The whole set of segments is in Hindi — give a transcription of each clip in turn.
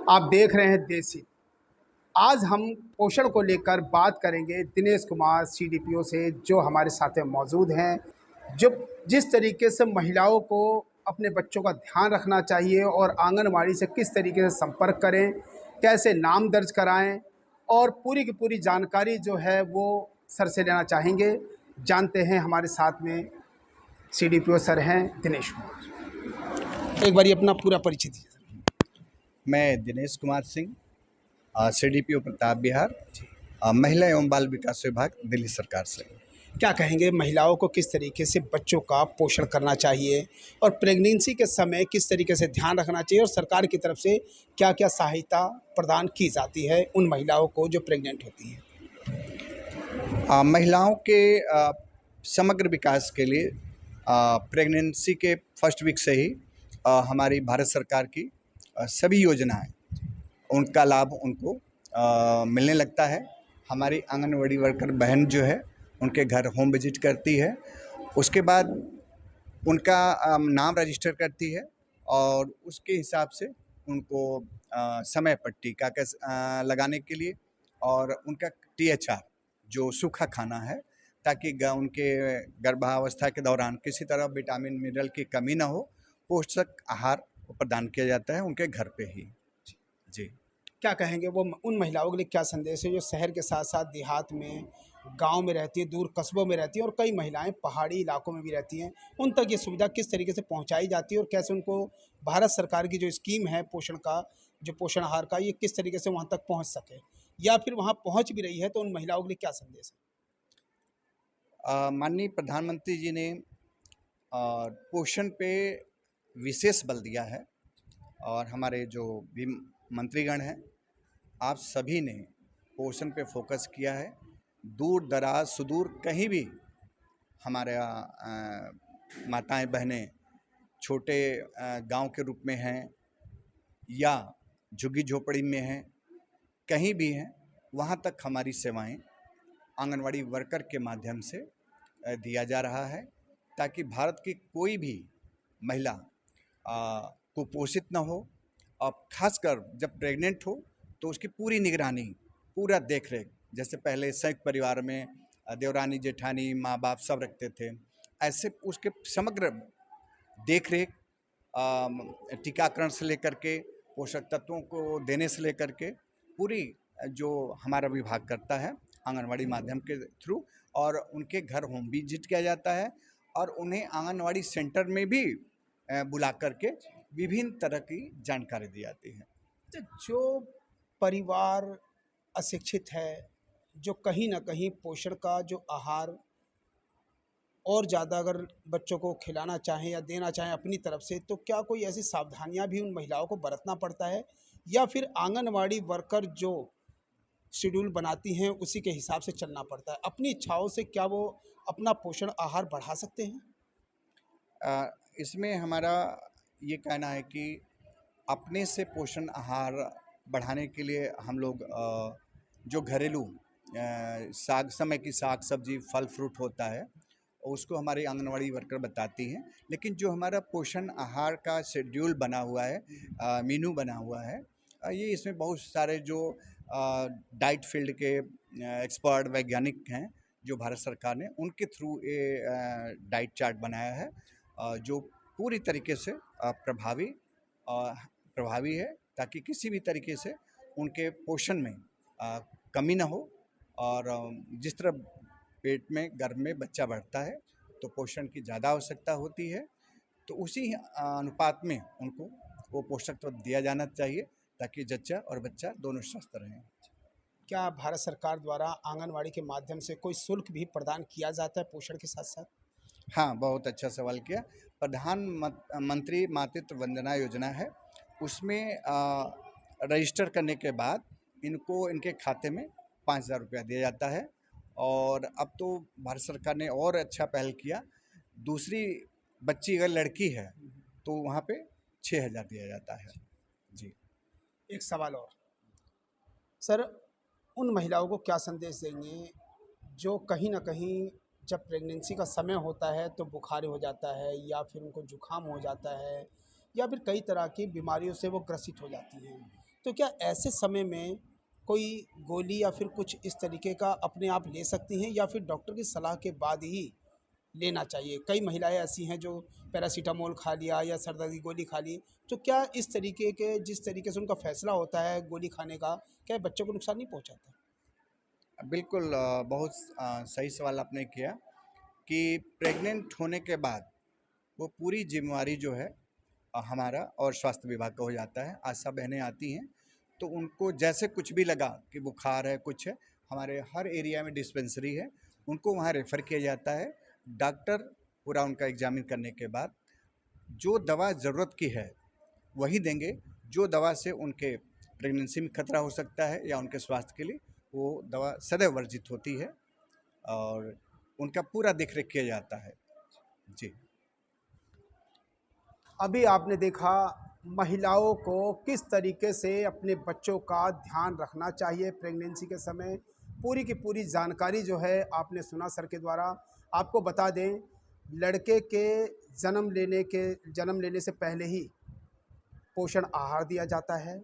आप देख रहे हैं देसी। आज हम पोषण को लेकर बात करेंगे दिनेश कुमार सीडीपीओ से, जो हमारे साथ में मौजूद हैं। जो जिस तरीके से महिलाओं को अपने बच्चों का ध्यान रखना चाहिए और आंगनवाड़ी से किस तरीके से संपर्क करें, कैसे नाम दर्ज कराएं, और पूरी की पूरी जानकारी जो है वो सर से लेना चाहेंगे। जानते हैं, हमारे साथ में सीडीपीओ सर हैं दिनेश कुमार। एक बार अपना पूरा परिचय दीजिए। मैं दिनेश कुमार सिंह, सीडीपीओ प्रताप बिहार, महिला एवं बाल विकास विभाग, दिल्ली सरकार से। क्या कहेंगे, महिलाओं को किस तरीके से बच्चों का पोषण करना चाहिए और प्रेगनेंसी के समय किस तरीके से ध्यान रखना चाहिए, और सरकार की तरफ से क्या क्या सहायता प्रदान की जाती है उन महिलाओं को जो प्रेग्नेंट होती हैं? महिलाओं के समग्र विकास के लिए प्रेगनेंसी के फर्स्ट वीक से ही हमारी भारत सरकार की सभी योजनाएं, उनका लाभ उनको मिलने लगता है। हमारी आंगनवाड़ी वर्कर बहन जो है उनके घर होम विजिट करती है, उसके बाद उनका नाम रजिस्टर करती है और उसके हिसाब से उनको समय पर टीका लगाने के लिए और उनका THR जो सूखा खाना है, ताकि उनके गर्भावस्था के दौरान किसी तरह विटामिन मिनरल की कमी ना हो, पोषक आहार प्रदान किया जाता है उनके घर पे ही। जी, क्या कहेंगे, वो उन महिलाओं के लिए क्या संदेश है जो शहर के साथ साथ देहात में, गांव में रहती है, दूर कस्बों में रहती हैं, और कई महिलाएं पहाड़ी इलाकों में भी रहती हैं? उन तक ये सुविधा किस तरीके से पहुंचाई जाती है और कैसे उनको भारत सरकार की जो स्कीम है पोषण का, जो पोषण आहार का, ये किस तरीके से वहां तक पहुंच सके, या फिर वहां पहुंच भी रही है तो उन महिलाओं के लिए क्या संदेश है? माननीय प्रधानमंत्री जी ने पोषण पे विशेष बल दिया है और हमारे जो भी मंत्रीगण हैं, आप सभी ने पोषण पे फोकस किया है। दूर दराज सुदूर कहीं भी हमारे माताएं बहनें छोटे गांव के रूप में हैं या झुग्गी झोपड़ी में हैं, कहीं भी हैं, वहां तक हमारी सेवाएं आंगनवाड़ी वर्कर के माध्यम से दिया जा रहा है, ताकि भारत की कोई भी महिला कुपोषित न हो। और खासकर जब प्रेग्नेंट हो तो उसकी पूरी निगरानी, पूरा देख रेख, जैसे पहले संयुक्त परिवार में देवरानी जेठानी माँ बाप सब रखते थे, ऐसे उसके समग्र देख रेख, टीकाकरण से लेकर के पोषक तत्वों को देने से लेकर के पूरी जो हमारा विभाग करता है आंगनवाड़ी माध्यम के थ्रू, और उनके घर होम विजिट किया जाता है और उन्हें आंगनवाड़ी सेंटर में भी बुला करके विभिन्न तरह की जानकारी दी जाती है। तो जो परिवार अशिक्षित है, जो कहीं ना कहीं पोषण का जो आहार और ज़्यादा अगर बच्चों को खिलाना चाहें या देना चाहें अपनी तरफ से, तो क्या कोई ऐसी सावधानियां भी उन महिलाओं को बरतना पड़ता है, या फिर आंगनवाड़ी वर्कर जो शेड्यूल बनाती हैं उसी के हिसाब से चलना पड़ता है? अपनी इच्छाओं से क्या वो अपना पोषण आहार बढ़ा सकते हैं? इसमें हमारा ये कहना है कि अपने से पोषण आहार बढ़ाने के लिए हम लोग जो घरेलू समय की साग सब्जी फल फ्रूट होता है उसको हमारी आंगनवाड़ी वर्कर बताती हैं, लेकिन जो हमारा पोषण आहार का शेड्यूल बना हुआ है, मेनू बना हुआ है, ये इसमें बहुत सारे जो डाइट फील्ड के एक्सपर्ट वैज्ञानिक हैं जो भारत सरकार ने उनके थ्रू ये डाइट चार्ट बनाया है, जो पूरी तरीके से प्रभावी है, ताकि किसी भी तरीके से उनके पोषण में कमी ना हो। और जिस तरह पेट में गर्भ में बच्चा बढ़ता है तो पोषण की ज़्यादा आवश्यकता होती है, तो उसी अनुपात में उनको वो पोषक तत्व दिया जाना चाहिए, ताकि जच्चा और बच्चा दोनों स्वस्थ रहें। क्या भारत सरकार द्वारा आंगनवाड़ी के माध्यम से कोई शुल्क भी प्रदान किया जाता है पोषण के साथ साथ? हाँ, बहुत अच्छा सवाल किया। प्रधानमंत्री मातृत्व वंदना योजना है, उसमें रजिस्टर करने के बाद इनको इनके खाते में 5,000 रुपया दिया जाता है। और अब तो भारत सरकार ने और अच्छा पहल किया, दूसरी बच्ची अगर लड़की है तो वहाँ पे 6,000 दिया जाता है। जी, एक सवाल और सर, उन महिलाओं को क्या संदेश देंगे जो कहीं ना कहीं जब प्रेगनेंसी का समय होता है तो बुखार हो जाता है, या फिर उनको जुकाम हो जाता है, या फिर कई तरह की बीमारियों से वो ग्रसित हो जाती हैं, तो क्या ऐसे समय में कोई गोली या फिर कुछ इस तरीके का अपने आप ले सकती हैं या फिर डॉक्टर की सलाह के बाद ही लेना चाहिए? कई महिलाएं ऐसी हैं जो पैरासीटामोल खा लिया या सर दर्द की गोली खा ली, तो क्या इस तरीके के जिस तरीके से उनका फैसला होता है गोली खाने का, क्या ये बच्चों को नुकसान नहीं पहुंचाता? बिल्कुल बहुत सही सवाल आपने किया कि प्रेग्नेंट होने के बाद वो पूरी जिम्मेवारी जो है हमारा और स्वास्थ्य विभाग का हो जाता है। आशा बहनें आती हैं तो उनको जैसे कुछ भी लगा कि बुखार है कुछ है, हमारे हर एरिया में डिस्पेंसरी है, उनको वहाँ रेफ़र किया जाता है। डॉक्टर पूरा उनका एग्जामिन करने के बाद जो दवा ज़रूरत की है वही देंगे। जो दवा से उनके प्रेगनेंसी में खतरा हो सकता है या उनके स्वास्थ्य के लिए, वो दवा सदैव वर्जित होती है और उनका पूरा देख रेख किया जाता है। जी। अभी आपने देखा महिलाओं को किस तरीके से अपने बच्चों का ध्यान रखना चाहिए प्रेगनेंसी के समय। पूरी की पूरी जानकारी जो है आपने सुना सर के द्वारा। आपको बता दें, लड़के के जन्म लेने से पहले ही पोषण आहार दिया जाता है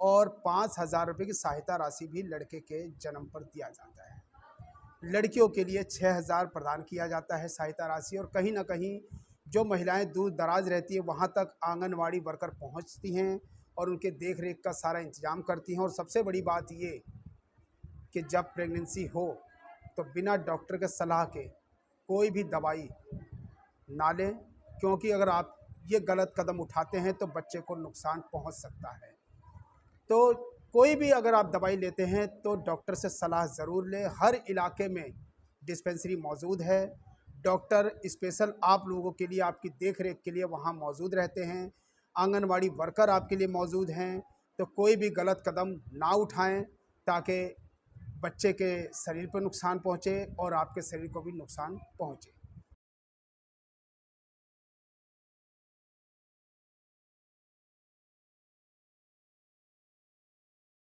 और 5,000 रुपये की सहायता राशि भी लड़के के जन्म पर दिया जाता है। लड़कियों के लिए 6,000 प्रदान किया जाता है सहायता राशि। और कहीं ना कहीं जो महिलाएं दूर दराज रहती है वहां तक आंगनवाड़ी वर्कर पहुंचती हैं और उनके देख रेख का सारा इंतजाम करती हैं। और सबसे बड़ी बात ये कि जब प्रेगनेंसी हो तो बिना डॉक्टर के सलाह के कोई भी दवाई ना लें, क्योंकि अगर आप ये गलत कदम उठाते हैं तो बच्चे को नुकसान पहुंच सकता है। तो कोई भी अगर आप दवाई लेते हैं तो डॉक्टर से सलाह ज़रूर लें। हर इलाके में डिस्पेंसरी मौजूद है। डॉक्टर स्पेशल आप लोगों के लिए, आपकी देख रेख के लिए वहाँ मौजूद रहते हैं। आंगनवाड़ी वर्कर आपके लिए मौजूद हैं। तो कोई भी गलत कदम ना उठाएं ताकि बच्चे के शरीर पर नुकसान पहुँचे और आपके शरीर को भी नुकसान पहुँचे।